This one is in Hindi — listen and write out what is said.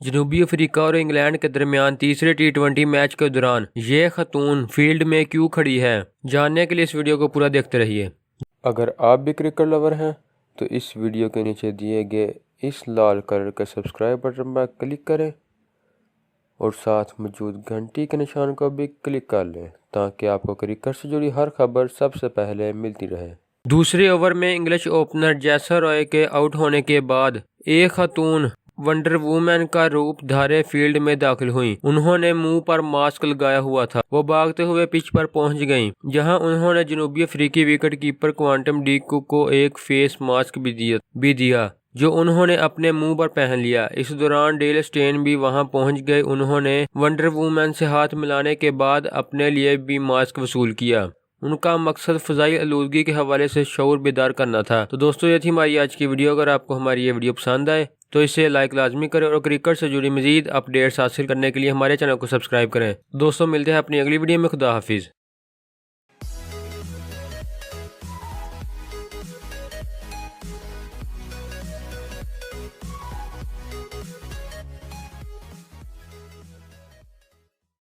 जनूबी अफ्रीका और इंग्लैंड के दरमियान तीसरे T20 मैच के दौरान ये खतून फील्ड में क्यों खड़ी है, जानने के लिए इस वीडियो को पूरा देखते रहिए। अगर आप भी क्रिकेट लवर हैं तो इस वीडियो के नीचे दिए गए इस लाल कलर के सब्सक्राइब बटन पर क्लिक करें और साथ मौजूद घंटी के निशान को भी क्लिक कर लें ताकि आपको क्रिकेट से जुड़ी हर खबर सबसे पहले मिलती रहे। दूसरे ओवर में इंग्लिश ओपनर जेसा रॉय के आउट होने के बाद एक खतून वंडर वुमन का रूप धारे फील्ड में दाखिल हुई। उन्होंने मुंह पर मास्क लगाया हुआ था। वो भागते हुए पिच पर पहुंच गईं, जहां उन्होंने जनूबी अफ्रीकी wicket keeper quantum D cook को एक फेस मास्क भी दिया जो उन्होंने अपने मुंह पर पहन लिया। इस दौरान डेल स्टेन भी वहां पहुंच गए। उन्होंने वंडर वुमन से हाथ मिलाने के बाद अपने लिए भी मास्क वसूल किया। उनका मकसद फ़ज़ाई आलूदगी के हवाले से शऊर बेदार करना था। तो दोस्तों, ये थी हमारी आज की वीडियो। अगर आपको हमारी ये वीडियो पसंद आए तो इसे लाइक लाजमी करें और क्रिकेट से जुड़ी मजीद अपडेट्स हासिल करने के लिए हमारे चैनल को सब्सक्राइब करें। दोस्तों, मिलते हैं अपनी अगली वीडियो में। खुदा हाफिज़।